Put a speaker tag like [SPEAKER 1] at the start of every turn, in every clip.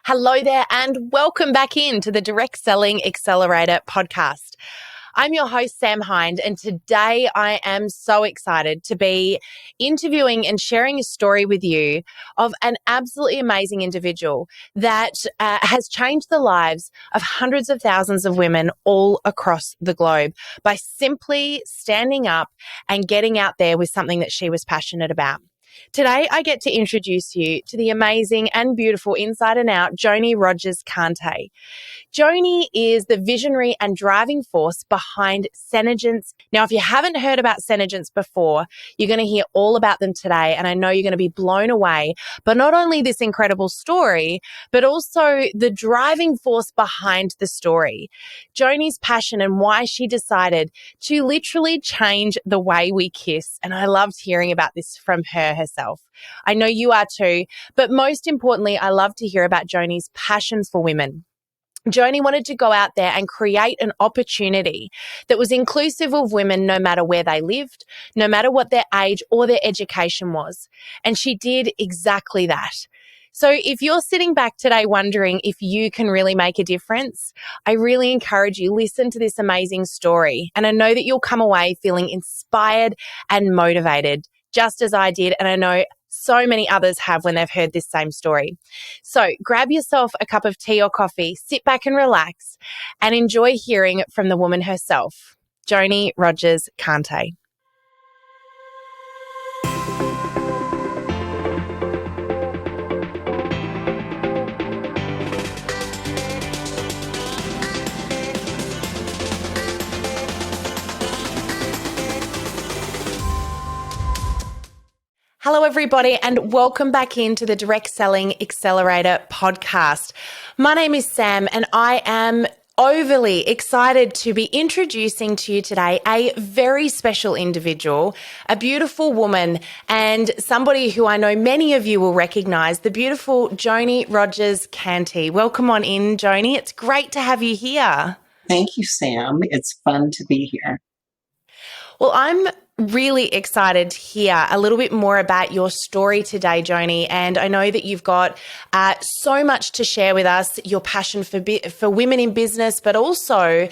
[SPEAKER 1] Hello there, and welcome back into the Direct Selling Accelerator podcast. I'm your host, Sam Hind, and today I am so excited to be interviewing and sharing a story with you of an absolutely amazing individual that has changed the lives of hundreds of thousands of women all across the globe by simply standing up and getting out there with something that she was passionate about. Today, I get to introduce you to the amazing and beautiful inside and out Joni Rogers-Kante. Joni is the visionary and driving force behind SeneGence. Now, if you haven't heard about SeneGence before, you're going to hear all about them today, and I know you're going to be blown away. But not only this incredible story, but also the driving force behind the story. Joni's passion and why she decided to literally change the way we kiss. And I loved hearing about this from her herself. I know you are too, but most importantly, I love to hear about Joni's passions for women. Joni wanted to go out there and create an opportunity that was inclusive of women no matter where they lived, no matter what their age or their education was. And she did exactly that. So if you're sitting back today wondering if you can really make a difference, I really encourage you, listen to this amazing story. And I know that you'll come away feeling inspired and motivated, just as I did. And I know so many others have when they've heard this same story. So grab yourself a cup of tea or coffee, sit back and relax, and enjoy hearing from the woman herself, Joni Rogers-Kante. Hello, everybody, and welcome back into the Direct Selling Accelerator podcast. My name is Sam, and I am overly excited to be introducing to you today a very special individual, a beautiful woman, and somebody who I know many of you will recognize, the beautiful Joni Rogers-Kante. Welcome on in, Joni. It's great to have you here.
[SPEAKER 2] Thank you, Sam. It's fun to be here.
[SPEAKER 1] Well, I'm really excited to hear a little bit more about your story today, Joni. And I know that you've got so much to share with us, your passion for women in business, but also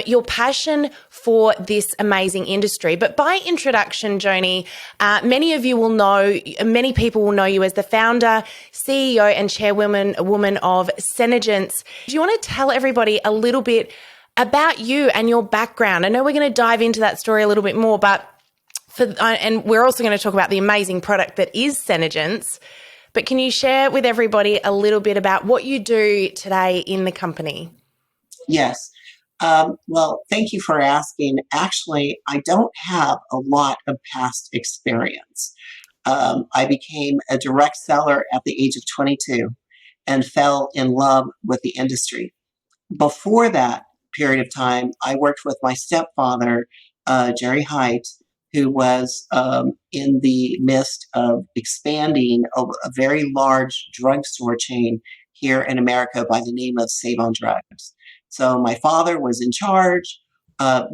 [SPEAKER 1] your passion for this amazing industry. But by introduction, Joni, many people will know you as the founder, CEO, and chairwoman of SeneGence. Do you want to tell everybody a little bit about you and your background? I know we're going to dive into that story a little bit more, and we're also going to talk about the amazing product that is SeneGence. But can you share with everybody a little bit about what you do today in the company?
[SPEAKER 2] Yes. Well, thank you for asking. Actually, I don't have a lot of past experience. I became a direct seller at the age of 22 and fell in love with the industry. Before that period of time, I worked with my stepfather, Jerry Haidt, who was in the midst of expanding a very large drugstore chain here in America by the name of Save on Drugs. So my father was in charge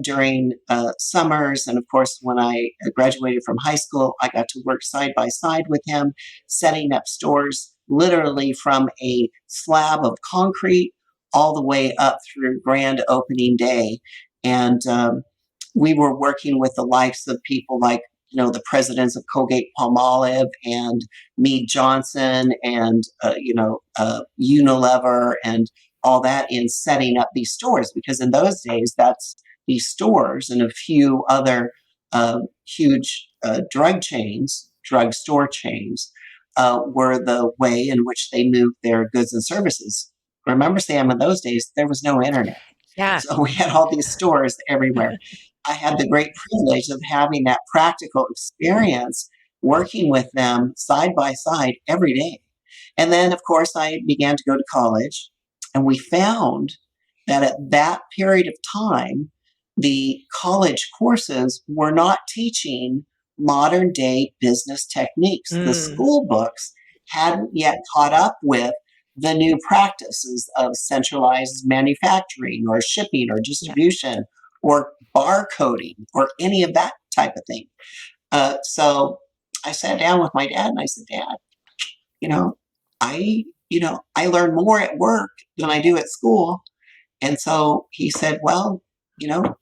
[SPEAKER 2] during summers. And of course, when I graduated from high school, I got to work side by side with him, setting up stores literally from a slab of concrete all the way up through grand opening day. And we were working with the likes of people like, the presidents of Colgate-Palmolive and Mead Johnson and, Unilever and all that in setting up these stores. Because in those days, that's these stores and a few other huge drugstore chains were the way in which they moved their goods and services. Remember, Sam, in those days, there was no internet.
[SPEAKER 1] Yeah.
[SPEAKER 2] So we had all these stores everywhere. I had the great privilege of having that practical experience working with them side by side every day. And then, of course, I began to go to college, and we found that at that period of time, the college courses were not teaching modern day business techniques. The school books hadn't yet caught up with the new practices of centralized manufacturing or shipping or distribution or barcoding or any of that type of thing. So I sat down with my dad and I said, Dad, I I learn more at work than I do at school. And so he said, well,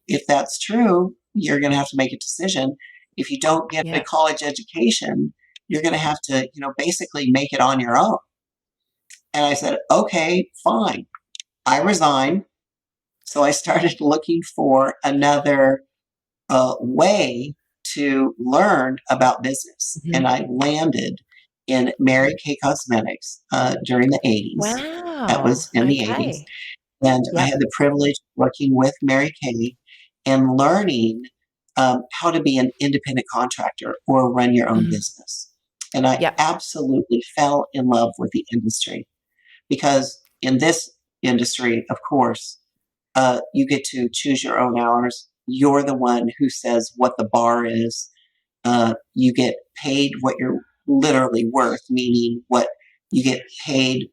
[SPEAKER 2] if that's true, you're going to have to make a decision. If you don't get a
[SPEAKER 1] Yeah.
[SPEAKER 2] college education, you're going to have to, basically make it on your own. And I said, okay, fine. I resigned. So I started looking for another way to learn about business. And I landed in Mary Kay Cosmetics during the 80s. That
[SPEAKER 1] Wow.
[SPEAKER 2] was in the 80s.
[SPEAKER 1] Okay.
[SPEAKER 2] And I
[SPEAKER 1] Yep.
[SPEAKER 2] had the privilege of working with Mary Kay and learning how to be an independent contractor or run your own
[SPEAKER 1] Mhm.
[SPEAKER 2] business. And I
[SPEAKER 1] Yep.
[SPEAKER 2] absolutely fell in love with the industry because in this industry, of course, you get to choose your own hours. You're the one who says what the bar is. You get paid what you're literally worth, meaning what you get paid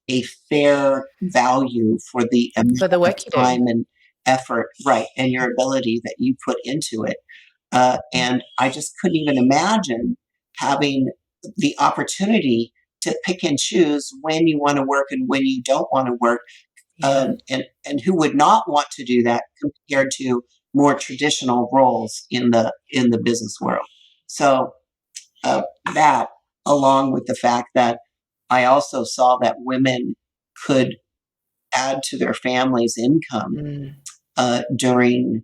[SPEAKER 2] a fair value for the
[SPEAKER 1] For the
[SPEAKER 2] amount of
[SPEAKER 1] work you do.
[SPEAKER 2] time and effort, right, and your ability that you put into it.
[SPEAKER 1] Mm.
[SPEAKER 2] And I just couldn't even imagine having the opportunity to pick and choose when you want to work and when you don't want to work,
[SPEAKER 1] Yeah.
[SPEAKER 2] and who would not want to do that compared to more traditional roles in the business world. So that, along with the fact that I also saw that women could add to their family's income
[SPEAKER 1] Mm.
[SPEAKER 2] during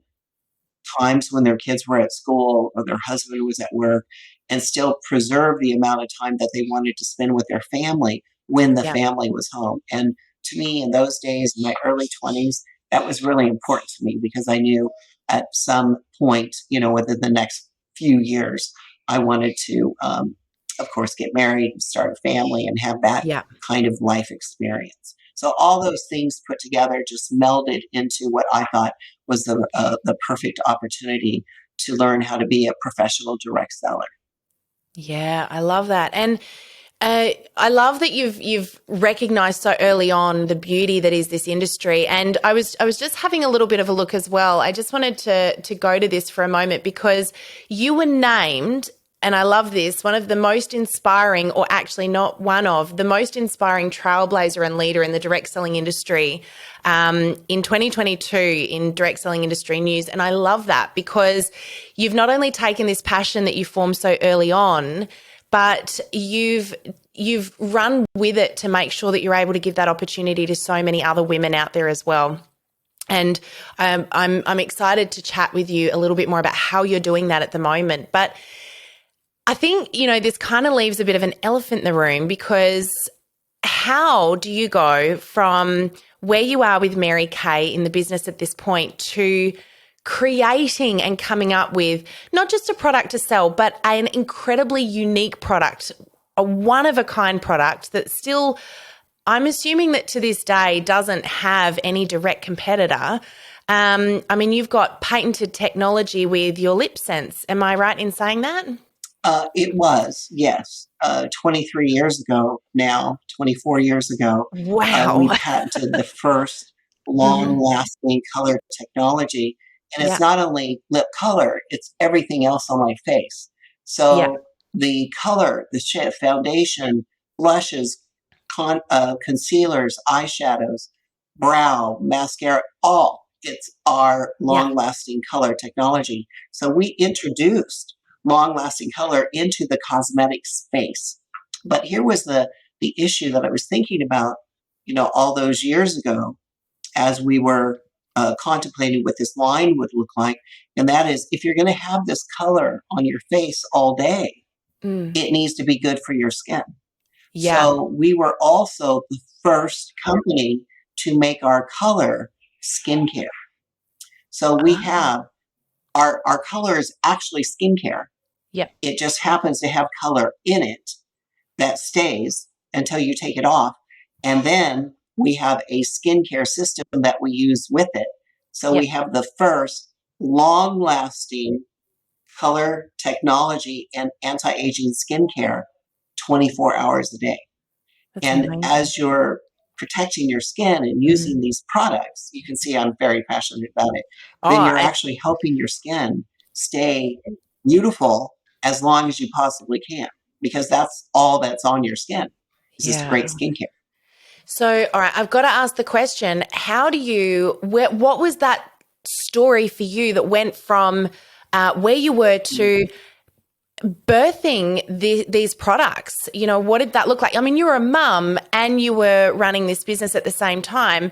[SPEAKER 2] times when their kids were at school or their husband was at work and still preserve the amount of time that they wanted to spend with their family when the
[SPEAKER 1] Yeah.
[SPEAKER 2] family was home. And to me, in those days, in my early 20s, that was really important to me because I knew at some point, within the next few years, I wanted to, of course, get married, start a family, and have that
[SPEAKER 1] Yeah.
[SPEAKER 2] kind of life experience. So all those things put together just melded into what I thought was the perfect opportunity to learn how to be a professional direct seller.
[SPEAKER 1] Yeah, I love that. And I love that you've recognized so early on the beauty that is this industry. And I was just having a little bit of a look as well. I just wanted to go to this for a moment because you were named, and I love this, one of the most inspiring, or actually not one of the most inspiring trailblazer and leader in the direct selling industry in 2022 in Direct Selling Industry News. And I love that because you've not only taken this passion that you formed so early on, but you've run with it to make sure that you're able to give that opportunity to so many other women out there as well. And I'm excited to chat with you a little bit more about how you're doing that at the moment. But I think, this kind of leaves a bit of an elephant in the room because how do you go from where you are with Mary Kay in the business at this point to creating and coming up with not just a product to sell, but an incredibly unique product, a one of a kind product that still, I'm assuming that to this day doesn't have any direct competitor. You've got patented technology with your LipSense. Am I right in saying that?
[SPEAKER 2] It was, yes. 23 years ago now, 24 years ago, we
[SPEAKER 1] Wow.
[SPEAKER 2] patented the first long
[SPEAKER 1] Mhm.
[SPEAKER 2] lasting color technology. And it's
[SPEAKER 1] Yeah.
[SPEAKER 2] not only lip color, it's everything else on my face.
[SPEAKER 1] Yeah.
[SPEAKER 2] So the color, the foundation, blushes, concealers, eyeshadows, brow, mascara, all. It's our
[SPEAKER 1] Yeah.
[SPEAKER 2] long lasting color technology. So we introduced long lasting color into the cosmetic space. But here was the issue that I was thinking about, all those years ago as we were contemplating what this line would look like. And that is, if you're going to have this color on your face all day,
[SPEAKER 1] Mm.
[SPEAKER 2] it needs to be good for your skin.
[SPEAKER 1] Yeah.
[SPEAKER 2] So we were also the first company to make our color skincare. So we
[SPEAKER 1] Ah.
[SPEAKER 2] have our color is actually skincare.
[SPEAKER 1] Yep.
[SPEAKER 2] It just happens to have color in it that stays until you take it off. And then we have a skincare system that we use with it. So we
[SPEAKER 1] Yep.
[SPEAKER 2] have the first long lasting color technology and anti aging skincare 24 hours a day.
[SPEAKER 1] That's
[SPEAKER 2] And
[SPEAKER 1] amazing.
[SPEAKER 2] as you're protecting your skin and using
[SPEAKER 1] Mm.
[SPEAKER 2] these products, you can see I'm very passionate about it.
[SPEAKER 1] Oh,
[SPEAKER 2] Then you're actually helping your skin stay beautiful as long as you possibly can, because that's all that's on your skin is this
[SPEAKER 1] yeah.
[SPEAKER 2] great skincare.
[SPEAKER 1] So, all right, I've got to ask the question, what was that story for you that went from where you were to birthing these products? You know, what did that look like? I mean, you were a mum and you were running this business at the same time.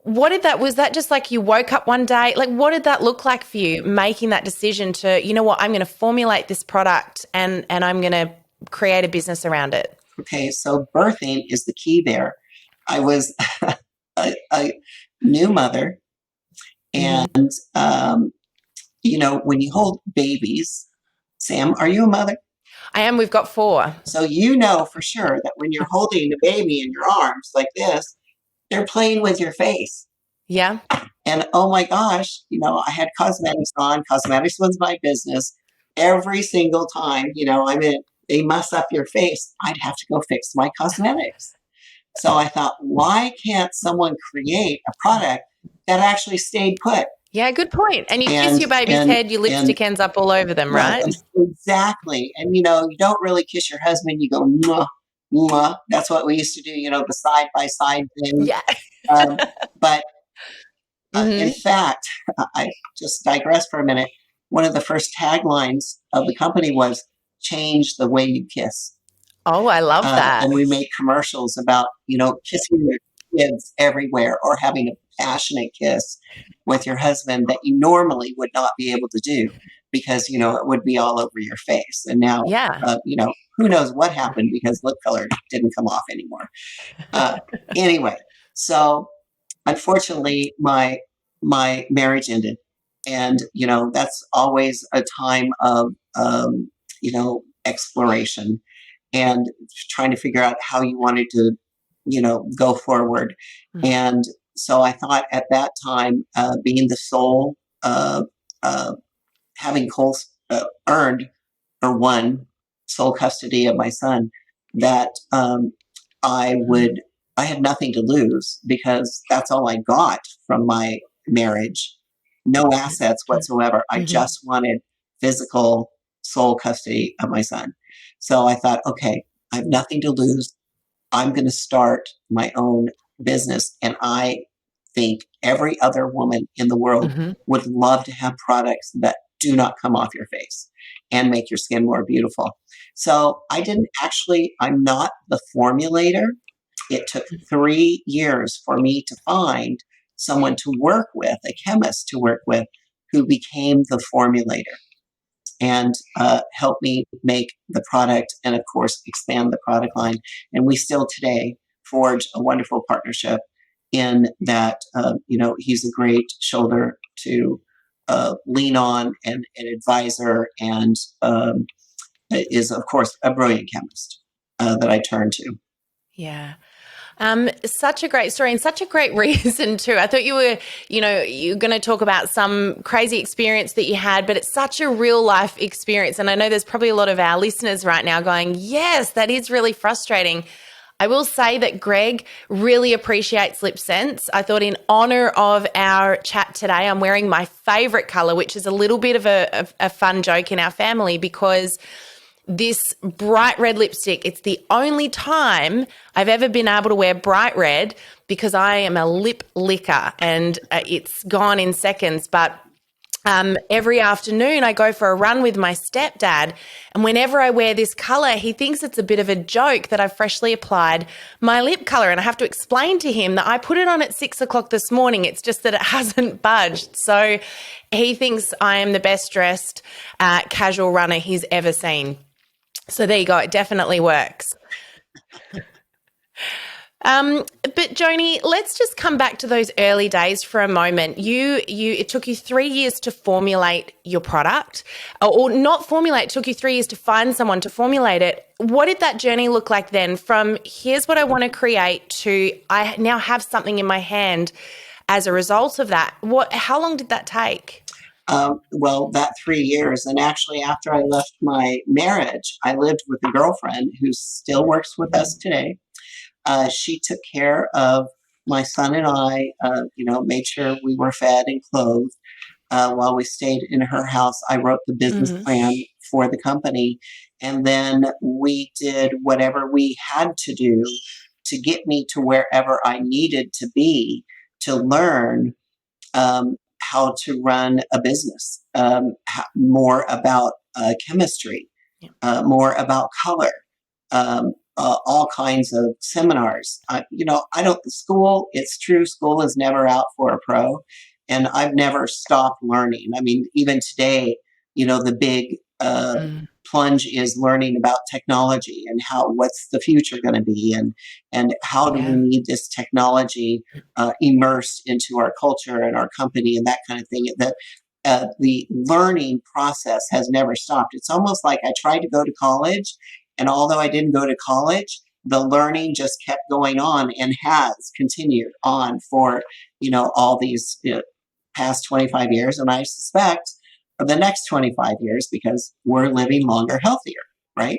[SPEAKER 1] Was that just like you woke up one day? Like, what did that look like for you, making that decision to, you know what, I'm going to formulate this product and I'm going to create a business around it?
[SPEAKER 2] Okay, so birthing is the key there. I was a new mother,
[SPEAKER 1] Mm-hmm.
[SPEAKER 2] and when you hold babies, Sam, are you a mother?
[SPEAKER 1] I am. We've got 4.
[SPEAKER 2] So you know for sure that when you're holding a baby in your arms like this, they're playing with your face.
[SPEAKER 1] Yeah.
[SPEAKER 2] And oh my gosh, I had cosmetics on. Cosmetics was my business. Every single time, they mess up your face, I'd have to go fix my cosmetics. So I thought, why can't someone create a product that actually stayed put?
[SPEAKER 1] Yeah, good point. And you kiss
[SPEAKER 2] And
[SPEAKER 1] your baby's
[SPEAKER 2] and
[SPEAKER 1] head, your
[SPEAKER 2] and
[SPEAKER 1] lipstick ends up all over them,
[SPEAKER 2] well,
[SPEAKER 1] right?
[SPEAKER 2] exactly. And you don't really kiss your husband. You go, mwah, mwah. That's what we used to do. The side by side thing.
[SPEAKER 1] Yeah.
[SPEAKER 2] But in
[SPEAKER 1] Mm-hmm.
[SPEAKER 2] fact, I just digress for a minute. One of the first taglines of the company was "Change the way you kiss."
[SPEAKER 1] Oh, I love that.
[SPEAKER 2] And we made commercials about, kissing your kids everywhere or having a passionate kiss with your husband that you normally would not be able to do because, it would be all over your face. And now,
[SPEAKER 1] Yeah.
[SPEAKER 2] who knows what happened because lip color didn't come off anymore. Uh, anyway, so unfortunately, my marriage ended. And, that's always a time of, exploration and trying to figure out how you wanted to, go forward.
[SPEAKER 1] Mm-hmm.
[SPEAKER 2] And so I thought at that time, being the sole, uh, having earned or won sole custody of my son, that I would, I had nothing to lose because that's all I got from my marriage. No assets whatsoever. I
[SPEAKER 1] Mm-hmm.
[SPEAKER 2] just wanted physical sole custody of my son. So I thought, okay, I have nothing to lose. I'm going to start my own business. And I think every other woman in the world
[SPEAKER 1] Mm-hmm.
[SPEAKER 2] would love to have products that do not come off your face and make your skin more beautiful. So I'm not the formulator. It took 3 years for me to find someone to work with, a chemist to work with, who became the formulator and help me make the product and, of course, expand the product line. And we still today forge a wonderful partnership in that, he's a great shoulder to lean on and an advisor and is, of course, a brilliant chemist that I turn to.
[SPEAKER 1] Yeah. Such a great story and such a great reason too. I thought you're going to talk about some crazy experience that you had, but it's such a real life experience. And I know there's probably a lot of our listeners right now going, yes, that is really frustrating. I will say that Greg really appreciates LipSense. I thought in honor of our chat today, I'm wearing my favorite color, which is a little bit of a fun joke in our family because this bright red lipstick, it's the only time I've ever been able to wear bright red because I am a lip licker and it's gone in seconds. But every afternoon I go for a run with my stepdad, and whenever I wear this color, he thinks it's a bit of a joke that I've freshly applied my lip color. And I have to explain to him that I put it on at 6:00 this morning. It's just that it hasn't budged. So he thinks I am the best dressed casual runner he's ever seen. So there you go. It definitely works. But Joni, let's just come back to those early days for a moment. It took you 3 years to formulate your product, or not formulate. It took you 3 years to find someone to formulate it. What did that journey look like then? From here's what I want to create to I now have something in my hand as a result of that. How long did that take?
[SPEAKER 2] Well, that 3 years. And actually, after I left my marriage, I lived with a girlfriend who still works with us today. She took care of my son and I, made sure we were fed and clothed while we stayed in her house. I wrote the business plan for the company. And then we did whatever we had to do to get me to wherever I needed to be to learn how to run a business, more about chemistry,
[SPEAKER 1] Yeah.
[SPEAKER 2] more about color, all kinds of seminars. I don't, school, it's true, school is never out for a pro. And I've never stopped learning. I mean, even today, the big plunge is learning about technology and what's the future going to be, and how do we
[SPEAKER 1] Yeah.
[SPEAKER 2] need this technology immersed into our culture and our company and that kind of thing. The learning process has never stopped. It's almost like I tried to go to college, and although I didn't go to college, the learning just kept going on and has continued on for all these past 25 years, and I suspect for the next 25 years, because we're living longer, healthier, right?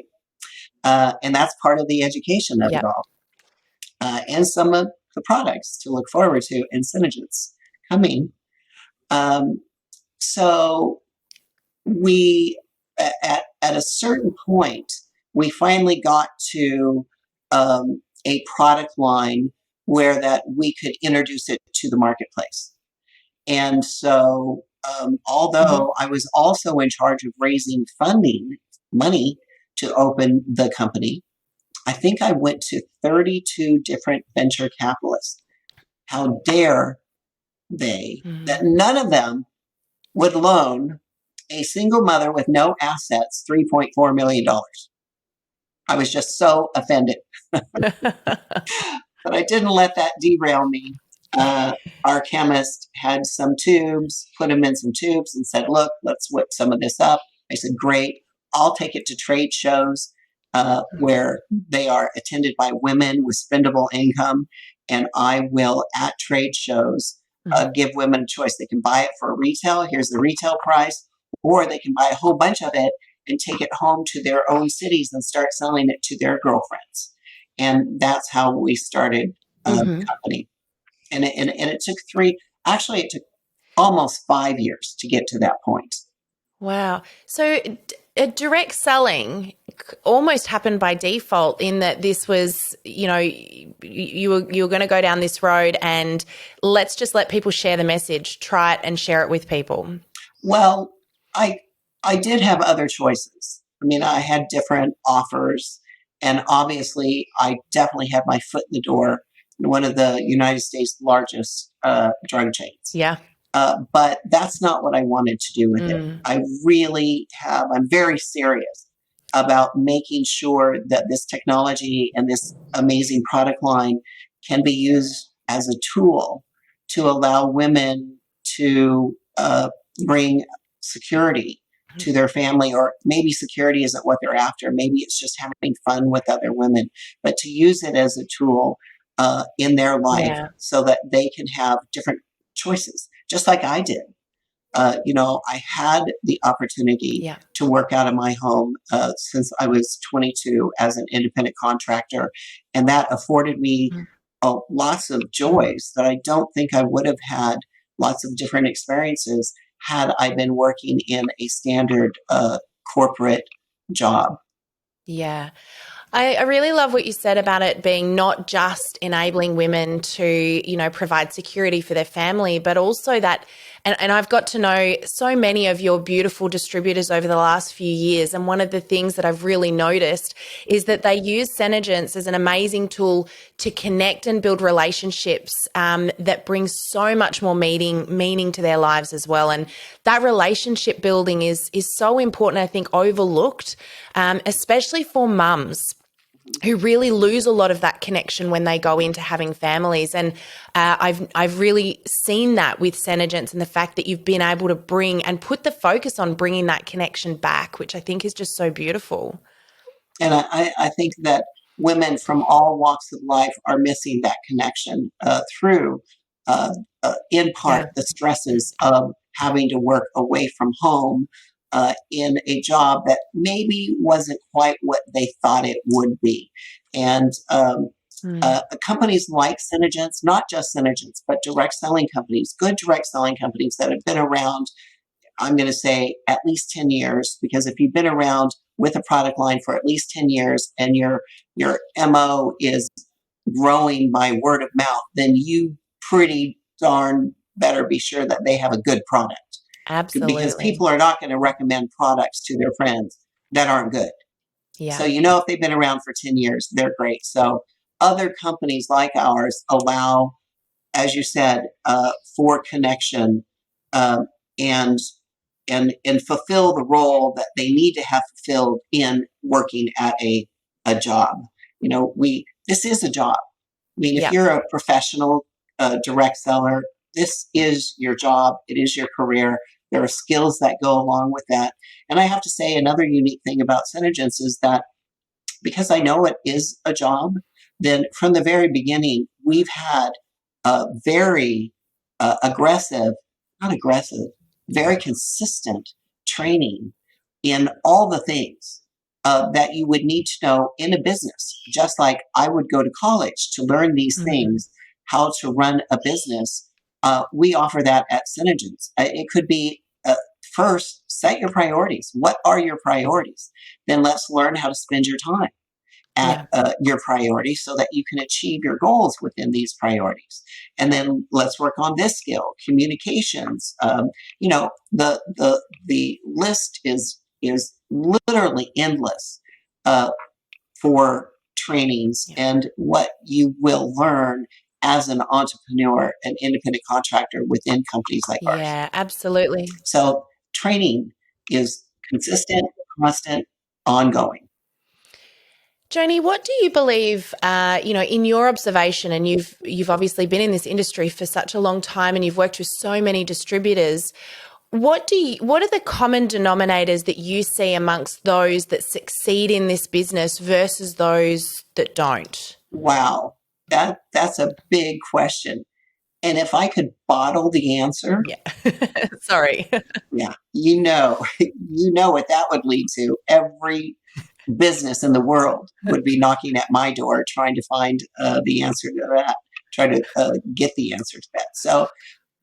[SPEAKER 2] And that's part of the education of
[SPEAKER 1] Yeah.
[SPEAKER 2] it all. And some of the products to look forward to in SeneGence coming. So we, at a certain point, we finally got to a product line where that we could introduce it to the marketplace. And so, although I was also in charge of raising money to open the company, I think I went to 32 different venture capitalists. How dare they, that none of them would loan a single mother with no assets $3.4 million. I was just so offended. But I didn't let that derail me. Our chemist had some tubes, put them in some tubes and said, look, let's whip some of this up. I said, great. I'll take it to trade shows where they are attended by women with spendable income. And I will, at trade shows, give women a choice. They can buy it for retail. Here's the retail price. Or they can buy a whole bunch of it and take it home to their own cities and start selling it to their girlfriends. And that's how we started the company. And it took it took almost 5 years to get to that point.
[SPEAKER 1] Wow. So direct selling almost happened by default, in that this was, you were going to go down this road and let's just let people share the message, try it and share it with people.
[SPEAKER 2] Well, I did have other choices. I mean, I had different offers, and obviously I definitely had my foot in the door in one of the United States' largest drug chains.
[SPEAKER 1] Yeah.
[SPEAKER 2] But that's not what I wanted to do with it. I'm very serious about making sure that this technology and this amazing product line can be used as a tool to allow women to bring security to their family, or maybe security isn't what they're after. Maybe it's just having fun with other women, but to use it as a tool in their life so that they can have different choices, just like I did. I had the opportunity to work out of my home since I was 22 as an independent contractor, and that afforded me lots of joys that I don't think I would have had, lots of different experiences, had I been working in a standard corporate job.
[SPEAKER 1] Yeah. I really love what you said about it being not just enabling women to, provide security for their family, but also that, and I've got to know so many of your beautiful distributors over the last few years. And one of the things that I've really noticed is that they use SeneGence as an amazing tool to connect and build relationships that bring so much more meaning to their lives as well. And that relationship building is so important, I think, overlooked, especially for mums who really lose a lot of that connection when they go into having families. And I've really seen that with SeneGence, and the fact that you've been able to bring and put the focus on bringing that connection back, which I think is just so beautiful.
[SPEAKER 2] And I think that women from all walks of life are missing that connection through, in part, the stresses of having to work away from home in a job that maybe wasn't quite what they thought it would be. And companies like SeneGence, not just SeneGence, but direct selling companies, good direct selling companies that have been around, I'm going to say at least 10 years, because if you've been around with a product line for at least 10 years and your MO is growing by word of mouth, then you pretty darn better be sure that they have a good product, because
[SPEAKER 1] Absolutely.
[SPEAKER 2] people are not going to recommend products to their friends that aren't good.
[SPEAKER 1] Yeah.
[SPEAKER 2] So, if they've been around for 10 years, they're great. So other companies like ours allow, as you said, for connection, um, and and fulfill the role that they need to have fulfilled in working at a job. This is a job. I mean, if
[SPEAKER 1] Yeah.
[SPEAKER 2] you're a professional direct seller, this is your job. It is your career. There are skills that go along with that. And I have to say, another unique thing about SeneGence is that because I know it is a job, then from the very beginning, we've had a very aggressive, not aggressive, very consistent training in all the things that you would need to know in a business. Just like I would go to college to learn these
[SPEAKER 1] Mm.
[SPEAKER 2] things, how to run a business, we offer that at SeneGence. It could be first, set your priorities. What are your priorities? Then let's learn how to spend your time at
[SPEAKER 1] Yeah.
[SPEAKER 2] your priorities so that you can achieve your goals within these priorities. And then let's work on this skill, communications. The list is literally endless for trainings
[SPEAKER 1] Yeah.
[SPEAKER 2] and what you will learn as an entrepreneur, an independent contractor within companies like ours.
[SPEAKER 1] Yeah, absolutely.
[SPEAKER 2] So training is consistent, constant, ongoing.
[SPEAKER 1] Joni, what do you believe, in your observation, and you've obviously been in this industry for such a long time and you've worked with so many distributors. What are the common denominators that you see amongst those that succeed in this business versus those that don't?
[SPEAKER 2] Wow, that's a big question. And if I could bottle the answer,
[SPEAKER 1] Yeah. Sorry.
[SPEAKER 2] yeah, you know what that would lead to. Every business in the world would be knocking at my door trying to find the answer to that, try to get the answer to that. So,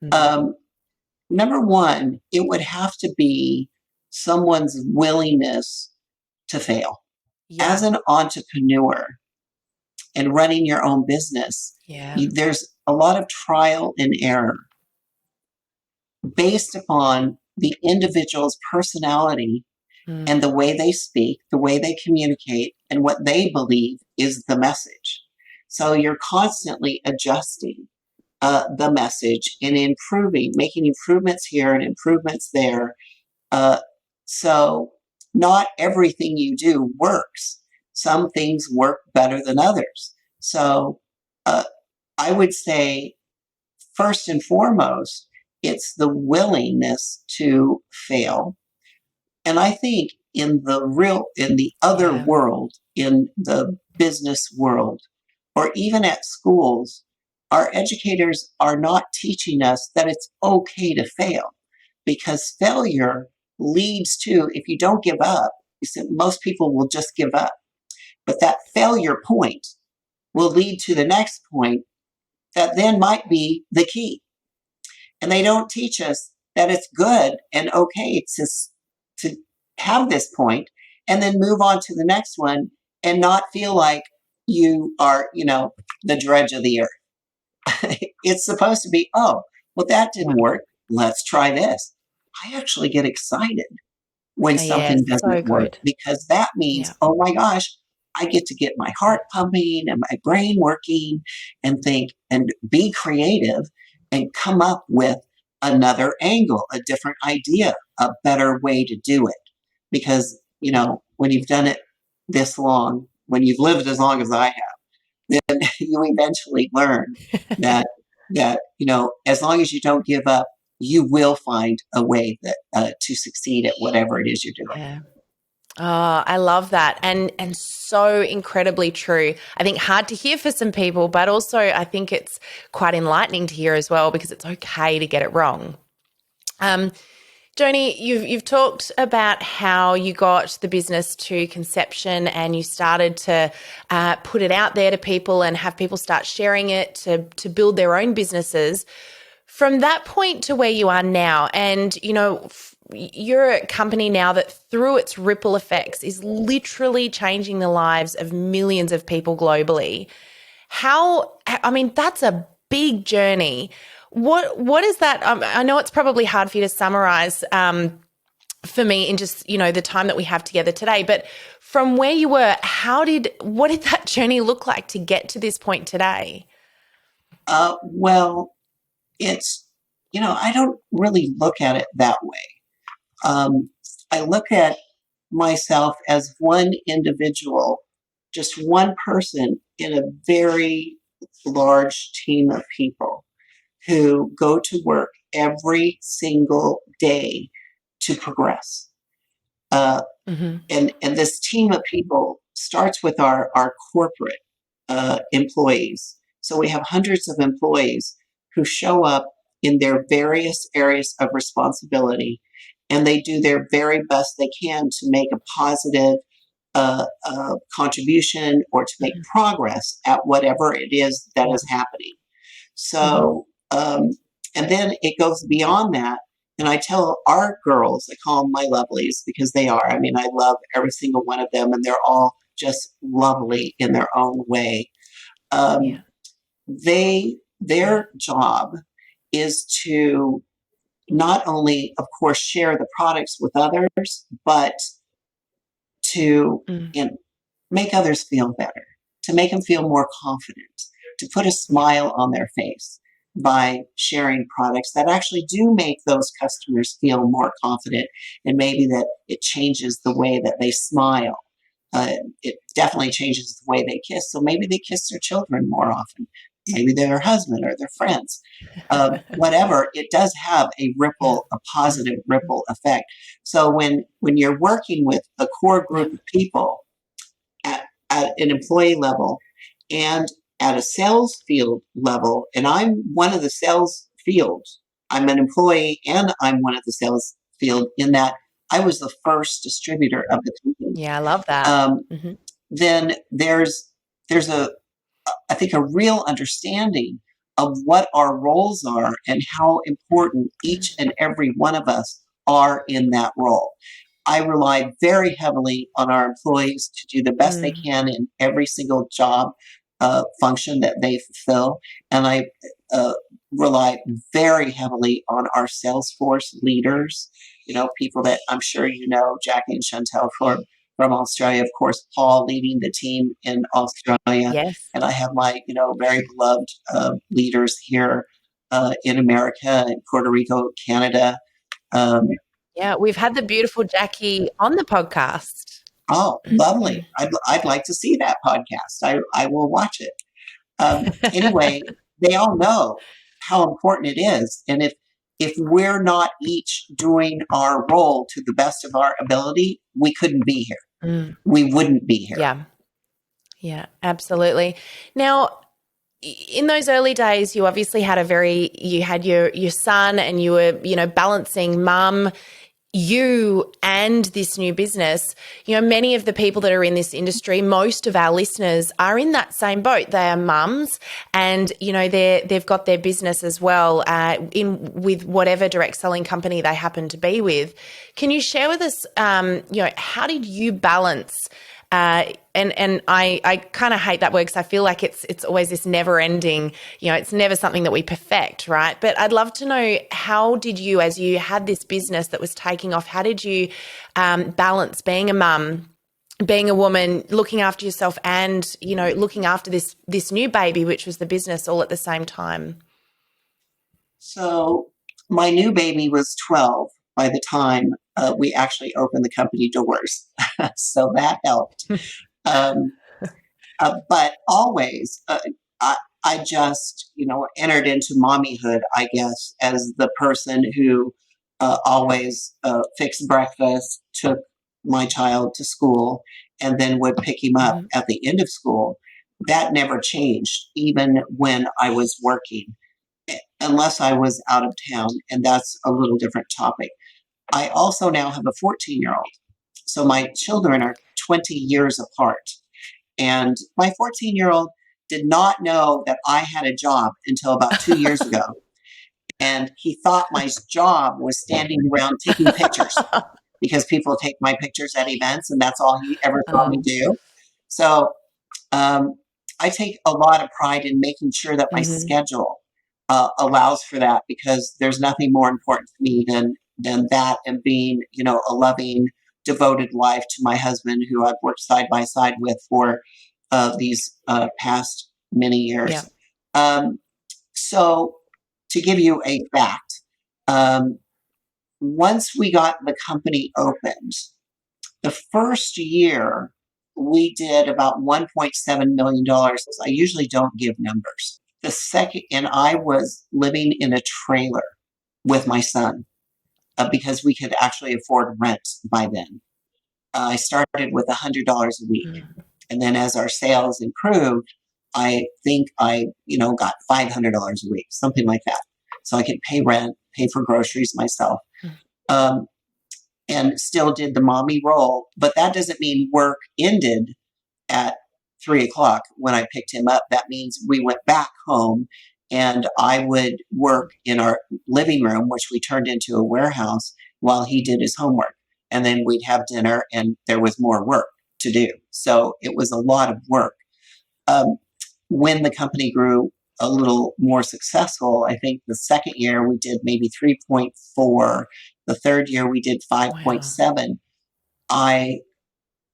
[SPEAKER 1] Mm.
[SPEAKER 2] um, number one, it would have to be someone's willingness to fail.
[SPEAKER 1] Yeah.
[SPEAKER 2] As an entrepreneur and running your own business,
[SPEAKER 1] Yeah.
[SPEAKER 2] there's a lot of trial and error based upon the individual's personality
[SPEAKER 1] Mm.
[SPEAKER 2] and the way they speak, the way they communicate, and what they believe is the message. So you're constantly adjusting the message and improving, making improvements here and improvements there. Uh, so not everything you do works. Some things work better than others. So uh, I would say, first and foremost, it's the willingness to fail. And I think in the other
[SPEAKER 1] Yeah.
[SPEAKER 2] world, in the business world, or even at schools, our educators are not teaching us that it's okay to fail, because failure leads to, if you don't give up, you said most people will just give up. But that failure point will lead to the next point that then might be the key. And they don't teach us that it's good and okay to have this point and then move on to the next one and not feel like you are, the dredge of the earth. It's supposed to be, oh, well, that
[SPEAKER 1] Yeah.
[SPEAKER 2] didn't work. Let's try this. I actually get excited when
[SPEAKER 1] Yeah.
[SPEAKER 2] something
[SPEAKER 1] So
[SPEAKER 2] doesn't work,
[SPEAKER 1] good.
[SPEAKER 2] because that
[SPEAKER 1] Yeah.
[SPEAKER 2] means, oh my gosh, I get to get my heart pumping and my brain working and think and be creative and come up with another angle, a different idea, a better way to do it. Because, when you've done it this long, when you've lived as long as I have, then you eventually learn that as long as you don't give up, you will find a way that to succeed at whatever it is you're doing.
[SPEAKER 1] Yeah. Oh, I love that. And so incredibly true. I think hard to hear for some people, but also I think it's quite enlightening to hear as well, because it's okay to get it wrong. Um, Joni, you've talked about how you got the business to conception and you started to put it out there to people and have people start sharing it to build their own businesses. From that point to where you are now, and you're a company now that through its ripple effects is literally changing the lives of millions of people globally. I mean, that's a big journey. What is that? I know it's probably hard for you to summarize for me in just, the time that we have together today, but from where you were, what did that journey look like to get to this point today?
[SPEAKER 2] Well, it's, I don't really look at it that way. I look at myself as one individual, just one person in a very large team of people who go to work every single day to progress. Uh,
[SPEAKER 1] Mm-hmm.
[SPEAKER 2] and this team of people starts with our corporate employees. So we have hundreds of employees who show up in their various areas of responsibility, and they do their very best they can to make a positive contribution or to make progress at whatever it is that
[SPEAKER 1] Yeah.
[SPEAKER 2] is happening.
[SPEAKER 1] Mm-hmm.
[SPEAKER 2] So, and then it goes beyond that. And I tell our girls, I call them my lovelies because they are. I mean, I love every single one of them, and they're all just lovely in their own way.
[SPEAKER 1] Yeah.
[SPEAKER 2] Um, their job is to not only, of course, share the products with others, but to
[SPEAKER 1] Mm.
[SPEAKER 2] make others feel better, to make them feel more confident, to put a
[SPEAKER 1] Yeah.
[SPEAKER 2] smile on their face by sharing products that actually do make those customers feel more confident, and maybe that it changes the way that they smile. It definitely changes the way they kiss. So maybe they kiss their children more often, maybe their husband or their friends. Whatever, it does have
[SPEAKER 1] Yeah.
[SPEAKER 2] a positive ripple effect. So when you're working with a core
[SPEAKER 1] Yeah.
[SPEAKER 2] group of people at an employee level and at a sales field level, and I'm one of the sales fields. I'm an employee and I'm one of the sales field in that I was the first distributor of the company.
[SPEAKER 1] Yeah. I love that.
[SPEAKER 2] Um,
[SPEAKER 1] Mm-hmm.
[SPEAKER 2] then there's a I think a real understanding of what our roles are and how important each and every one of us are in that role. I rely very heavily on our employees to do the best they
[SPEAKER 1] Mm.
[SPEAKER 2] can in every single job function that they fulfill. And I uh, rely very heavily on our Salesforce leaders, people that I'm sure you know, Jackie and Chantel from Australia, of course, Paul leading the team in Australia.
[SPEAKER 1] Yes.
[SPEAKER 2] And I have my, very beloved leaders here in America, in Puerto Rico, Canada. Um,
[SPEAKER 1] Yeah. We've had the beautiful Jackie on the podcast.
[SPEAKER 2] Oh, lovely. I'd like to see that podcast. I will watch it. Anyway, they all know how important it is. And if we're not each doing our role to the best of our ability, we couldn't be here.
[SPEAKER 1] Mm.
[SPEAKER 2] We wouldn't be here.
[SPEAKER 1] Yeah. Yeah, absolutely. Now, in those early days, you obviously you had your son and you were, balancing mum, you and this new business. Many of the people that are in this industry, most of our listeners are in that same boat. They are mums and, they've got their business as well with whatever direct selling company they happen to be with. Can you share with us, how did you balance and I kind of hate that word because I feel like it's always this never ending, it's never something that we perfect, right? But I'd love to know, how did you, as you had this business that was taking off, how did you balance being a mum, being a woman, looking after yourself and, looking after this new baby, which was the business, all at the same time?
[SPEAKER 2] So my new baby was 12 by the time we actually opened the company doors. So that helped. Um, but always, I just, entered into mommyhood, I guess, as the person who always fixed breakfast, took my child to school, and then would pick him up
[SPEAKER 1] Mm-hmm.
[SPEAKER 2] at the end of school. That never changed, even when I was working, unless I was out of town, and that's a little different topic. I also now have a 14-year-old. So my children are 20 years apart. And my 14-year-old did not know that I had a job until about 2 years ago. And he thought my job was standing around taking pictures because people take my pictures at events, and that's all he ever saw me
[SPEAKER 1] Oh,
[SPEAKER 2] do. So um, I take a lot of pride in making sure that my schedule allows for that, because there's nothing more important to me than that, and being, a loving, devoted wife to my husband, who I've worked side by side with for these past many
[SPEAKER 1] Yeah.
[SPEAKER 2] years. Um, so, to give you a fact, um, once we got the company opened, the first year we did about $1.7 million. I usually don't give numbers. The second, and I was living in a trailer with my son because we could actually afford rent by then. I started with $100 a week. And then as our sales improved, I think I got $500 a week, something like that. So I could pay rent, pay for groceries myself. Um, and still did the mommy role. But that doesn't mean work ended at 3 o'clock when I picked him up. That means we went back home, and I would work in our living room, which we turned into a warehouse, while he did his homework. And then we'd have dinner, and there was more work to do. So it was a lot of work. Um, when the company grew a little more successful, I think the second year we did maybe 3.4. The third year we did 5.7. I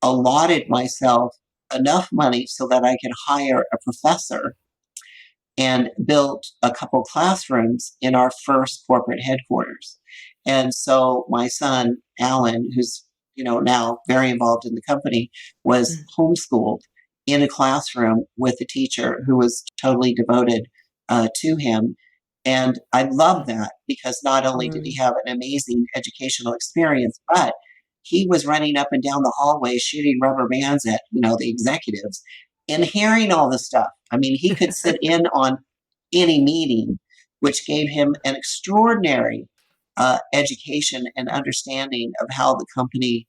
[SPEAKER 2] allotted myself enough money so that I could hire a professor and built a couple classrooms in our first corporate headquarters. And so my son, Alan, who's now very involved in the company, was homeschooled in a classroom with a teacher who was totally devoted to him. And I love that, because not only did he have an amazing educational experience, but he was running up and down the hallway shooting rubber bands at the executives and hearing all the stuff. I mean, he could sit in on any meeting, which gave him an extraordinary education and understanding of how the company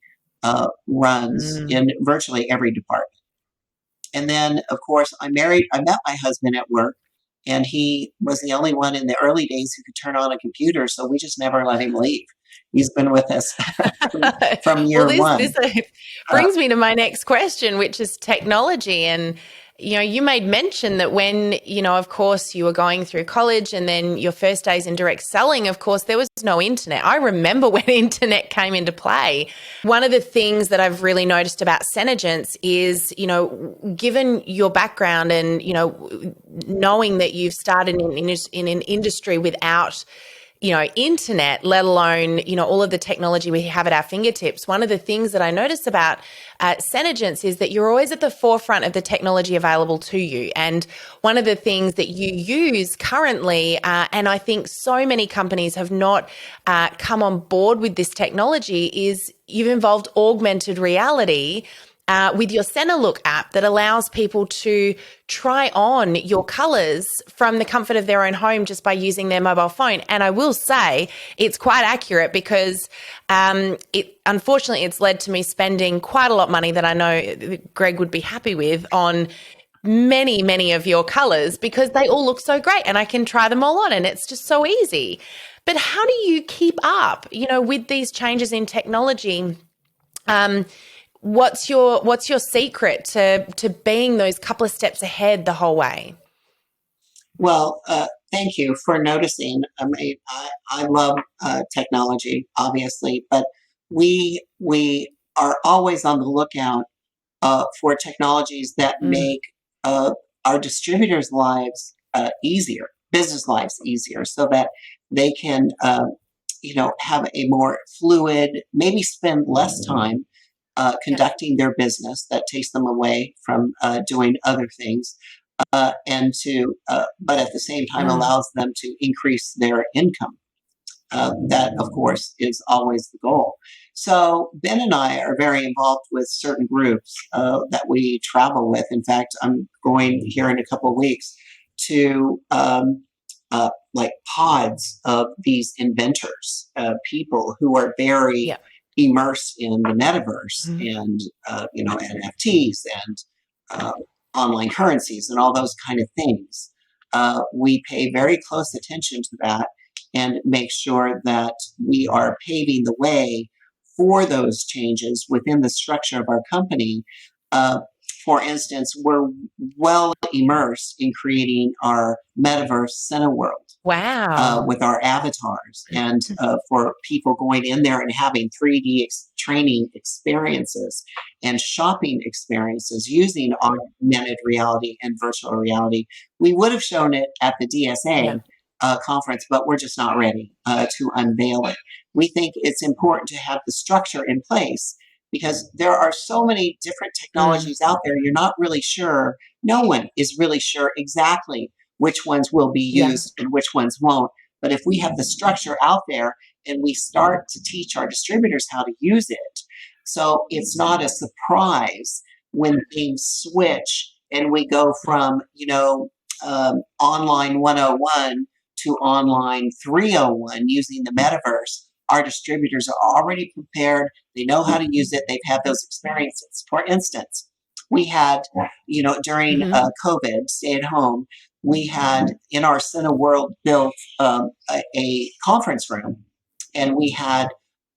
[SPEAKER 2] runs in virtually every department. And then, of course, I met my husband at work, and he was the only one in the early days who could turn on a computer, so we just never let him leave. He's been with us from year
[SPEAKER 1] Well,
[SPEAKER 2] one.
[SPEAKER 1] this brings me to my next question, which is technology. And you made mention that when, of course, you were going through college and then your first days in direct selling, of course, there was no internet. I remember when internet came into play. One of the things that I've really noticed about SeneGence is, given your background and, knowing that you've started in an industry without internet, let alone, all of the technology we have at our fingertips. One of the things that I notice about SeneGence is that you're always at the forefront of the technology available to you. And one of the things that you use currently, and I think so many companies have not come on board with this technology, is you've involved augmented reality with your SeneLook app that allows people to try on your colors from the comfort of their own home just by using their mobile phone. And I will say it's quite accurate, because unfortunately it's led to me spending quite a lot of money that I know Greg would be happy with on many, many of your colors, because they all look so great and I can try them all on and it's just so easy. But how do you keep up, with these changes in technology? What's your secret to being those couple of steps ahead the whole way?
[SPEAKER 2] Well, thank you for noticing. I mean, I love technology, obviously, but we are always on the lookout for technologies that make our distributors' lives easier, business lives easier, so that they can, have a more fluid, maybe spend less time conducting their business. That takes them away from doing other things, but at the same time allows them to increase their income. That, of course, is always the goal. So Ben and I are very involved with certain groups that we travel with. In fact, I'm going here in a couple of weeks to like pods of these inventors, people who are very immersed in the metaverse and NFTs and online currencies and all those kind of things. We pay very close attention to that and make sure that we are paving the way for those changes within the structure of our company. for instance, we're well immersed in creating our metaverse Cineworld
[SPEAKER 1] Wow.
[SPEAKER 2] with our avatars, and for people going in there and having 3D training experiences and shopping experiences using augmented reality and virtual reality. We would have shown it at the
[SPEAKER 1] Yeah.
[SPEAKER 2] DSA conference, but we're just not ready to unveil it. We think it's important to have the structure in place because there are so many different technologies out there. You're not really sure. No one is really sure exactly which ones will be
[SPEAKER 1] Yeah.
[SPEAKER 2] used and which ones won't. But if we have the structure out there and we start to teach our distributors how to use it, so it's not a surprise when things switch and we go from, online 101 to online 301 using the metaverse. Our distributors are already prepared. They know how to use it. They've had those experiences. For instance, we had, during COVID, stay at home, we had in our Cineworld built a conference room, and we had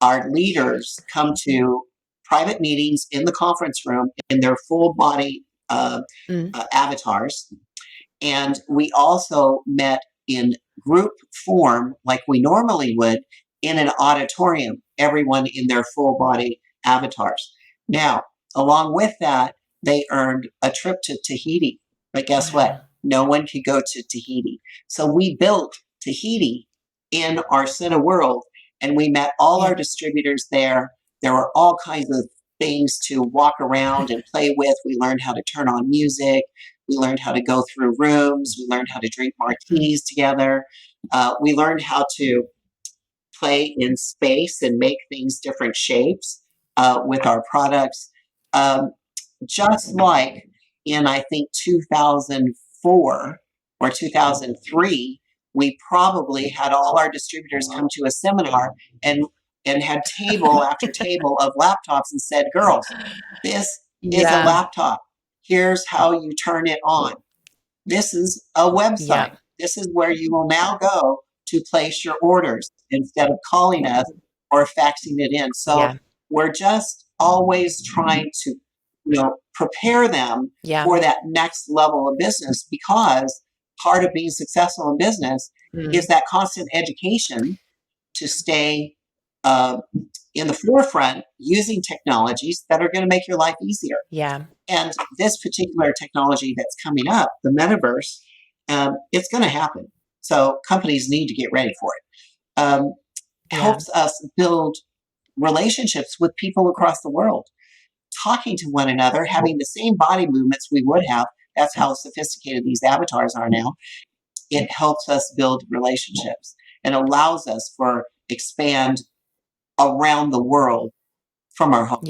[SPEAKER 2] our leaders come to private meetings in the conference room in their full body avatars. And we also met in group form like we normally would in an auditorium, everyone in their full body avatars. Now, along with that, they earned a trip to Tahiti. But guess what? No one could go to Tahiti. So we built Tahiti in our Cineworld, and we met all our distributors there. There were all kinds of things to walk around and play with. We learned how to turn on music. We learned how to go through rooms. We learned how to drink martinis together. We learned how to play in space and make things different shapes with our products. Just like in, I think, 2004 or 2003, we probably had all our distributors come to a seminar and had table after table of laptops and said, girls, this is a laptop. Here's how you turn it on. This is a website. This is where you will now go to place your orders instead of calling us or faxing it in. So we're just always trying to, prepare them for that next level of business, because part of being successful in business is that constant education to stay in the forefront using technologies that are going to make your life easier. And this particular technology that's coming up, the metaverse, it's going to happen. So companies need to get ready for it. Helps us build relationships with people across the world, talking to one another, having the same body movements we would have. That's how sophisticated these avatars are now. It helps us build relationships and allows us for expand around the world from our home.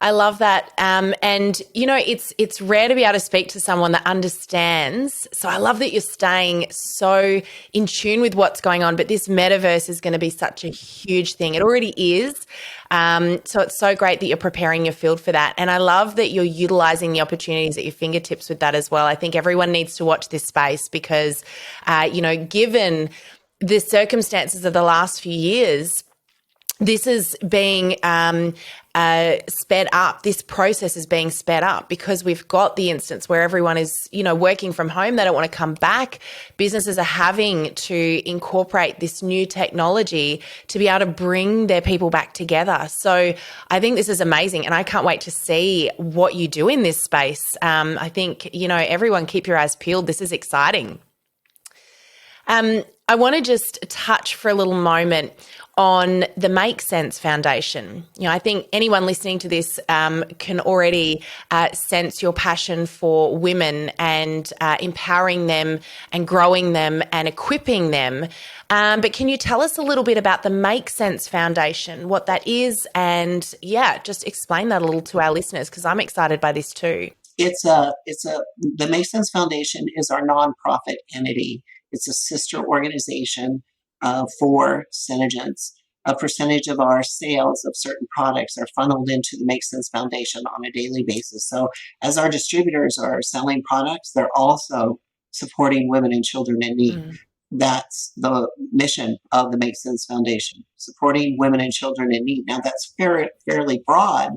[SPEAKER 1] I love that. And it's rare to be able to speak to someone that understands. So I love that you're staying so in tune with what's going on, but this metaverse is going to be such a huge thing. It already is. So it's so great that you're preparing your field for that. And I love that you're utilizing the opportunities at your fingertips with that as well. I think everyone needs to watch this space because, given the circumstances of the last few years, this is being sped up. This process is being sped up because we've got the instance where everyone is, working from home. They don't want to come back. Businesses are having to incorporate this new technology to be able to bring their people back together. So I think this is amazing, and I can't wait to see what you do in this space. I think, everyone keep your eyes peeled. This is exciting. I want to just touch for a little moment on the Make Sense Foundation. I think anyone listening to this can already sense your passion for women and empowering them and growing them and equipping them. But can you tell us a little bit about the Make Sense Foundation, what that is, and just explain that a little to our listeners, because I'm excited by this too.
[SPEAKER 2] The Make Sense Foundation is our nonprofit entity. It's a sister organization for SeneGence. A percentage of our sales of certain products are funneled into the Make Sense Foundation on a daily basis. So as our distributors are selling products, they're also supporting women and children in need. that's the mission of the Make Sense Foundation, supporting women and children in need. Now, that's fairly broad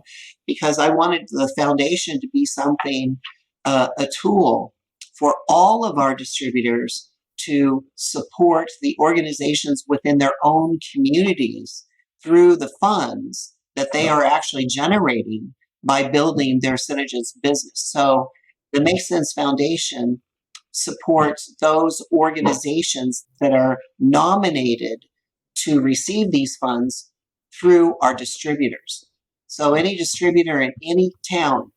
[SPEAKER 2] because I wanted the foundation to be something, a tool for all of our distributors to support the organizations within their own communities through the funds that they are actually generating by building their SeneGence business. So the Make Sense Foundation supports those organizations that are nominated to receive these funds through our distributors. So any distributor in any town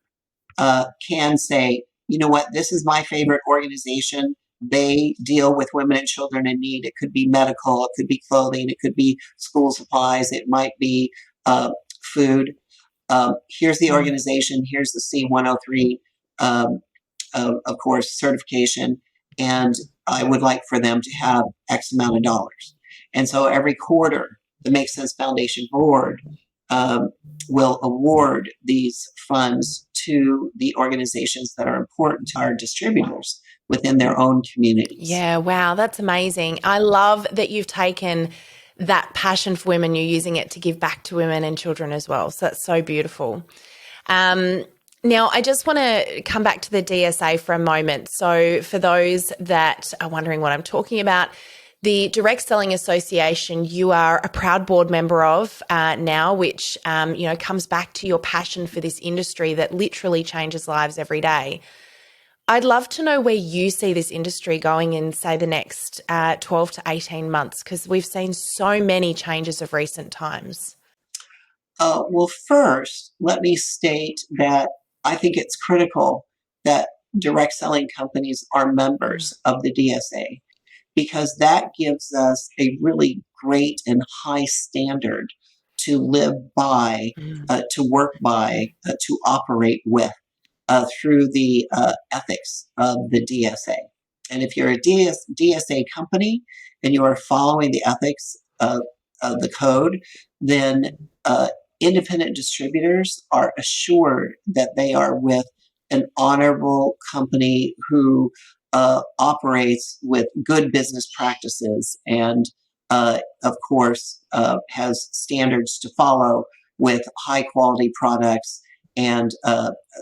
[SPEAKER 2] can say, you know what, this is my favorite organization. They deal with women and children in need. It could be medical, it could be clothing, it could be school supplies, it might be food. Here's the organization, here's the C103, of course, certification, and I would like for them to have X amount of dollars. And so every quarter, the Make Sense Foundation board will award these funds to the organizations that are important to our distributors within their own communities.
[SPEAKER 1] Yeah, wow, that's amazing. I love that you've taken that passion for women, you're using it to give back to women and children as well. So that's so beautiful. Now, I just want to come back to the DSA for a moment. So for those that are wondering what I'm talking about, the Direct Selling Association, you are a proud board member of now, which, comes back to your passion for this industry that literally changes lives every day. I'd love to know where you see this industry going in, say, the next 12 to 18 months, because we've seen so many changes of recent times.
[SPEAKER 2] Well, first, let me state that I think it's critical that direct selling companies are members of the DSA because that gives us a really great and high standard to live by, to work by, to operate with through the ethics of the DSA. And if you're a DSA company and you are following the ethics of the code, then independent distributors are assured that they are with an honorable company who operates with good business practices and, of course, has standards to follow with high quality products and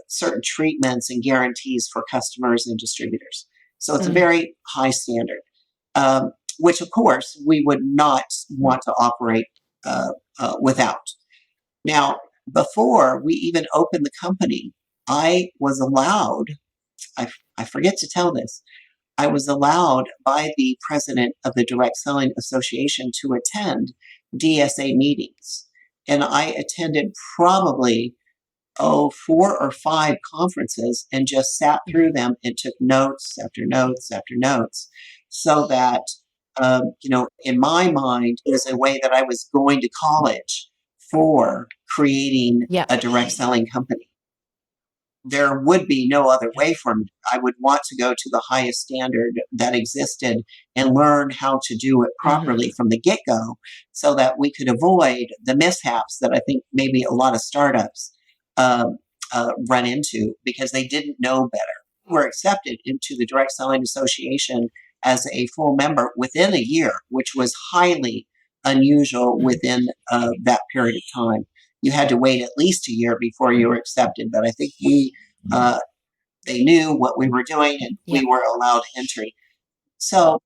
[SPEAKER 2] certain treatments and guarantees for customers and distributors. So it's a very high standard, which, of course, we would not want to operate without. Now, before we even opened the company, I was allowed, I forget to tell this, I was allowed by the president of the Direct Selling Association to attend DSA meetings. And I attended probably, 4 or 5 conferences and just sat through them and took notes after notes after notes so that, in my mind, it was a way that I was going to college for creating a direct selling company. There would be no other way for me. I would want to go to the highest standard that existed and learn how to do it properly from the get-go so that we could avoid the mishaps that I think maybe a lot of startups run into because they didn't know better. Were accepted into the Direct Selling Association as a full member within a year, which was highly unusual within that period of time. You had to wait at least a year before you were accepted, but I think they knew what we were doing and we were allowed entry. So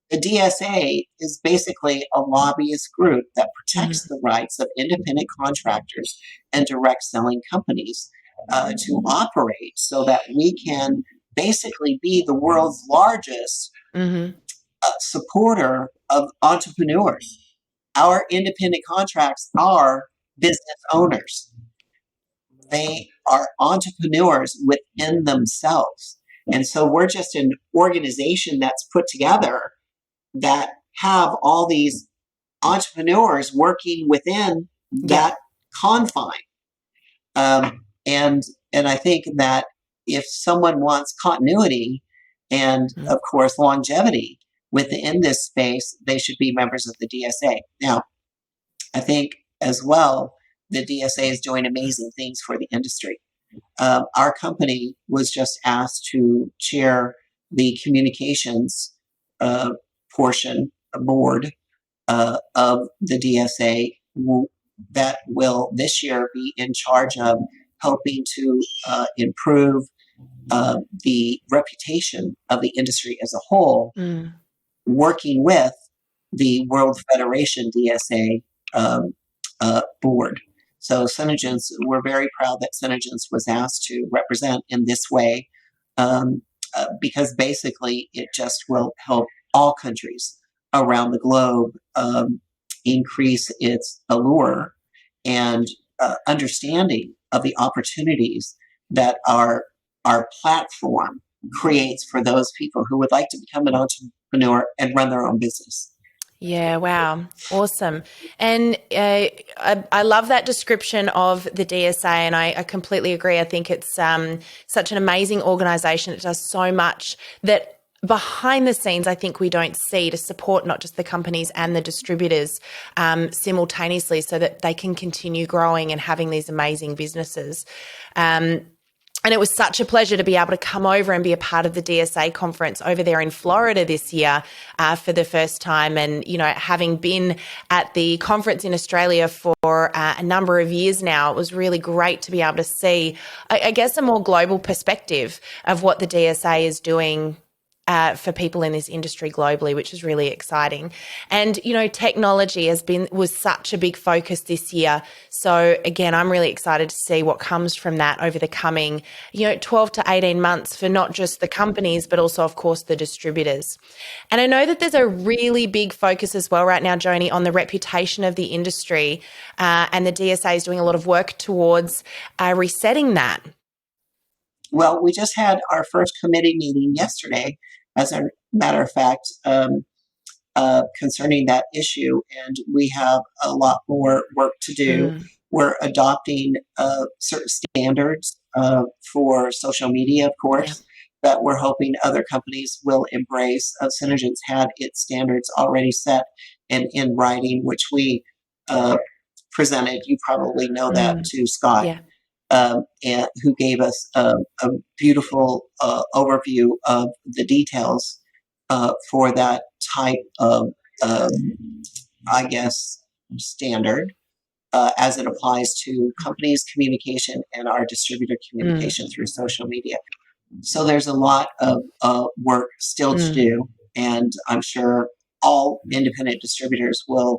[SPEAKER 2] the DSA is basically a lobbyist group that protects the rights of independent contractors and direct selling companies to operate so that we can basically be the world's largest supporter of entrepreneurs. Our independent contracts are business owners. They are entrepreneurs within themselves. And so we're just an organization that's put together that have all these entrepreneurs working within that confine. And I think that if someone wants continuity and, of course, longevity within this space, they should be members of the DSA. Now, I think as well, the DSA is doing amazing things for the industry. Our company was just asked to chair the communications portion, a board of the DSA that will this year be in charge of helping to improve the reputation of the industry as a whole, working with the World Federation DSA board. So SeneGence, we're very proud that SeneGence was asked to represent in this way, because basically it just will help all countries around the globe increase its allure and understanding of the opportunities that our platform creates for those people who would like to become an entrepreneur and run their own business.
[SPEAKER 1] Yeah, wow. Awesome. And I love that description of the DSA, and I completely agree. I think it's such an amazing organization. It does so much that behind the scenes, I think we don't see to support not just the companies and the distributors simultaneously so that they can continue growing and having these amazing businesses. And it was such a pleasure to be able to come over and be a part of the DSA conference over there in Florida this year for the first time. And, you know, having been at the conference in Australia for a number of years now, it was really great to be able to see, I guess, a more global perspective of what the DSA is doing for people in this industry globally, which is really exciting. And, you know, technology was such a big focus this year. So again, I'm really excited to see what comes from that over the coming, 12 to 18 months for not just the companies, but also, of course, the distributors. And I know that there's a really big focus as well right now, Joni, on the reputation of the industry, and the DSA is doing a lot of work towards resetting that.
[SPEAKER 2] Well, we just had our first committee meeting yesterday, as a matter of fact, concerning that issue, and we have a lot more work to do. We're adopting certain standards for social media, of course, that we're hoping other companies will embrace. SeneGence had its standards already set and in writing, which we presented. You probably know that to Scott.
[SPEAKER 1] Yeah.
[SPEAKER 2] And who gave us a beautiful overview of the details for that type of, I guess, standard as it applies to companies' communication and our distributor communication through social media. So there's a lot of work still to do, and I'm sure all independent distributors will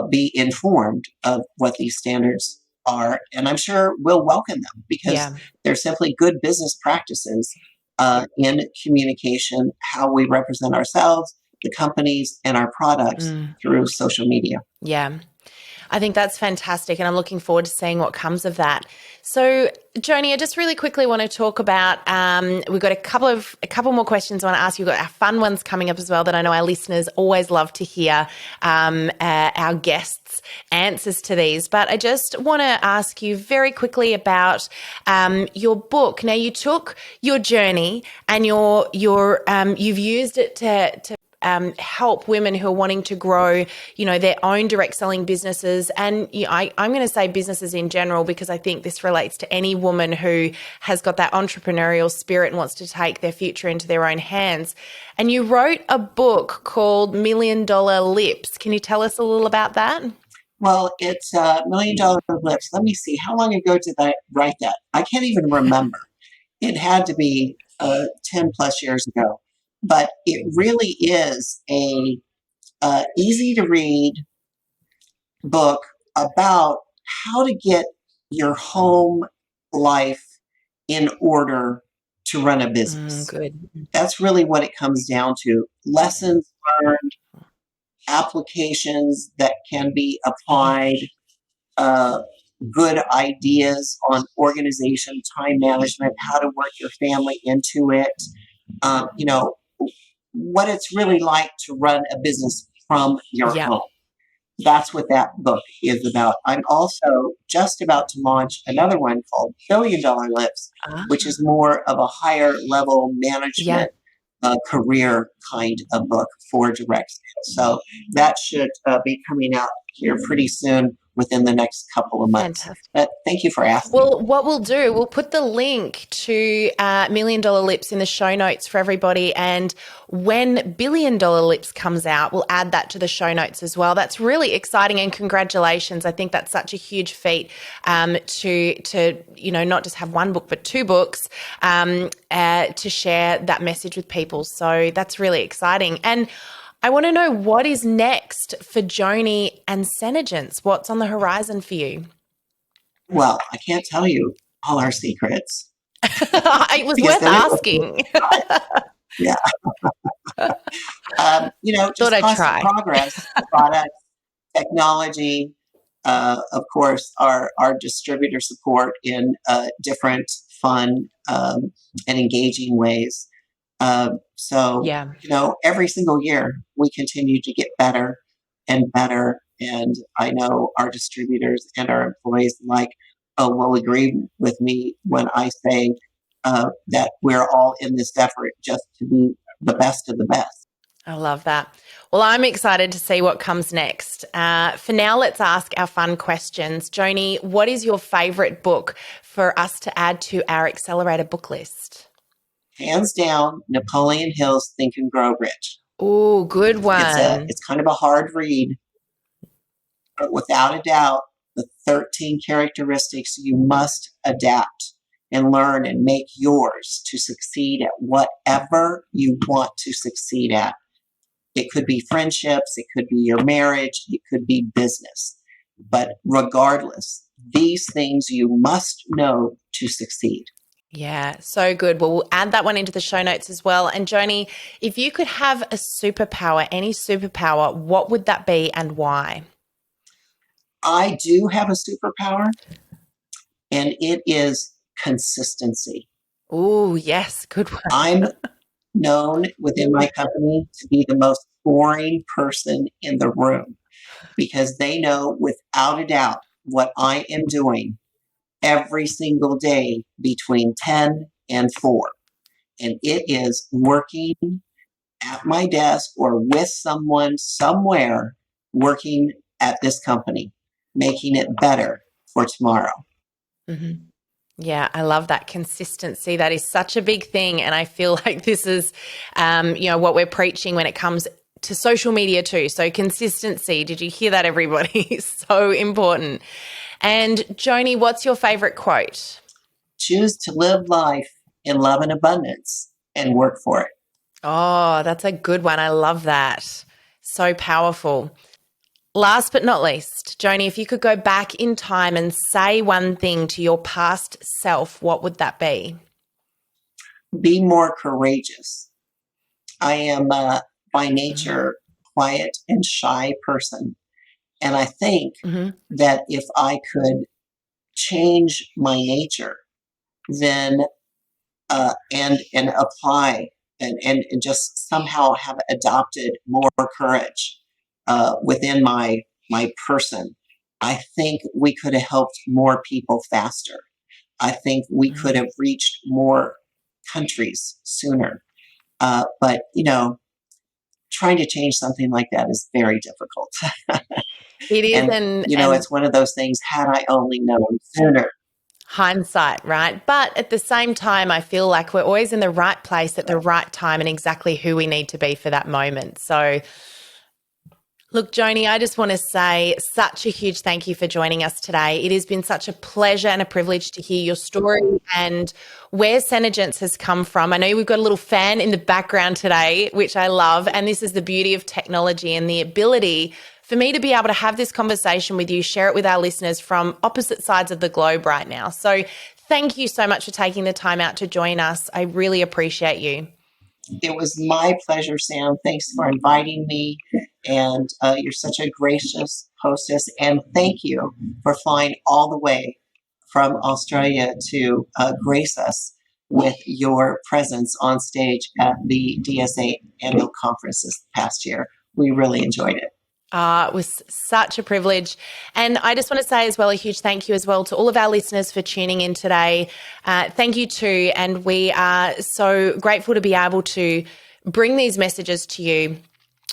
[SPEAKER 2] be informed of what these standards are, and I'm sure we'll welcome them because they're simply good business practices in communication, how we represent ourselves, the companies, and our products through social media.
[SPEAKER 1] Yeah. I think that's fantastic, and I'm looking forward to seeing what comes of that. So, Joni, I just really quickly want to talk about, we've got a couple more questions I want to ask you. We've got our fun ones coming up as well that I know our listeners always love to hear our guests' answers to these. But I just want to ask you very quickly about your book. Now, you took your journey and you've used it to help women who are wanting to grow, their own direct selling businesses. And I'm going to say businesses in general, because I think this relates to any woman who has got that entrepreneurial spirit and wants to take their future into their own hands. And you wrote a book called $1 Million Lips. Can you tell us a little about that?
[SPEAKER 2] Well, it's $1 Million Lips. Let me see. How long ago did I write that? I can't even remember. It had to be 10 plus years ago. But it really is a easy to read book about how to get your home life in order to run a business.
[SPEAKER 1] Good.
[SPEAKER 2] That's really what it comes down to. Lessons learned, applications that can be applied, good ideas on organization, time management, how to work your family into it. What it's really like to run a business from your home. That's what that book is about. I'm also just about to launch another one called $1 Billion Lips, which is more of a higher level management career kind of book for direct sales. So that should be coming out here pretty soon. within the next couple of months.
[SPEAKER 1] Fantastic.
[SPEAKER 2] But thank you for asking.
[SPEAKER 1] Well, what we'll do, we'll put the link to Million Dollar Lips in the show notes for everybody. And when Billion Dollar Lips comes out, we'll add that to the show notes as well. That's really exciting, and congratulations. I think that's such a huge feat to not just have one book, but two books to share that message with people. So that's really exciting. And I want to know, what is next for Joni and SeneGence? What's on the horizon for you?
[SPEAKER 2] Well, I can't tell you all our secrets.
[SPEAKER 1] It was worth asking.
[SPEAKER 2] Yeah. Just constant progress, products, technology, of course, our distributor support in different fun and engaging ways. Every single year we continue to get better and better. And I know our distributors and our employees will agree with me when I say that we're all in this effort just to be the best of the best.
[SPEAKER 1] I love that. Well, I'm excited to see what comes next. For now, let's ask our fun questions. Joni, what is your favorite book for us to add to our accelerator book list?
[SPEAKER 2] Hands down, Napoleon Hill's Think and Grow Rich.
[SPEAKER 1] Oh, good one.
[SPEAKER 2] It's kind of a hard read, but without a doubt, the 13 characteristics you must adapt and learn and make yours to succeed at whatever you want to succeed at. It could be friendships, it could be your marriage, it could be business. But regardless, these things you must know to succeed.
[SPEAKER 1] Yeah, so good. Well, we'll add that one into the show notes as well. And Joni, if you could have a superpower, any superpower, what would that be and why?
[SPEAKER 2] I do have a superpower, and it is consistency.
[SPEAKER 1] Oh, yes, good one.
[SPEAKER 2] I'm known within my company to be the most boring person in the room because they know without a doubt what I am doing every single day between 10 and 4. And it is working at my desk or with someone somewhere working at this company, making it better for tomorrow.
[SPEAKER 1] Mm-hmm. Yeah, I love that consistency. That is such a big thing. And I feel like this is, what we're preaching when it comes to social media too. So consistency, did you hear that, everybody? So important. And Joni, what's your favorite quote?
[SPEAKER 2] Choose to live life in love and abundance and work for it.
[SPEAKER 1] Oh, that's a good one. I love that. So powerful. Last but not least, Joni, if you could go back in time and say one thing to your past self, what would that be?
[SPEAKER 2] Be more courageous. I am by nature quiet and shy person. And I think that if I could change my nature, then and apply and just somehow have adopted more courage within my person, I think we could have helped more people faster. I think we could have reached more countries sooner. But trying to change something like that is very difficult.
[SPEAKER 1] It is,
[SPEAKER 2] and it's one of those things, had I only known sooner.
[SPEAKER 1] Hindsight, right? But at the same time, I feel like we're always in the right place at the right time and exactly who we need to be for that moment. So look, Joni, I just want to say such a huge thank you for joining us today. It has been such a pleasure and a privilege to hear your story and where SeneGence has come from. I know we've got a little fan in the background today, which I love. And this is the beauty of technology and the ability for me to be able to have this conversation with you, share it with our listeners from opposite sides of the globe right now. So thank you so much for taking the time out to join us. I really appreciate you.
[SPEAKER 2] It was my pleasure, Sam. Thanks for inviting me. And you're such a gracious hostess. And thank you for flying all the way from Australia to grace us with your presence on stage at the DSA annual conference this past year. We really enjoyed it.
[SPEAKER 1] It was such a privilege. And I just want to say as well, a huge thank you as well to all of our listeners for tuning in today. Thank you too. And we are so grateful to be able to bring these messages to you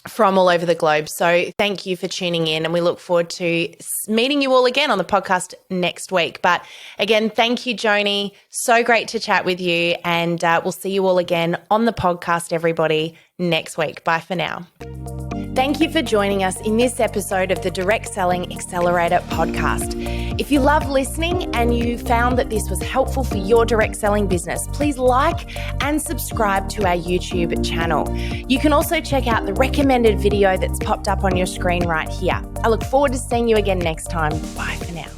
[SPEAKER 1] from all over the globe. So thank you for tuning in, and we look forward to meeting you all again on the podcast next week. But again, thank you, Joni. So great to chat with you, and we'll see you all again on the podcast, everybody, next week. Bye for now. Thank you for joining us in this episode of the Direct Selling Accelerator podcast. If you love listening and you found that this was helpful for your direct selling business, please like and subscribe to our YouTube channel. You can also check out the recommended video that's popped up on your screen right here. I look forward to seeing you again next time. Bye for now.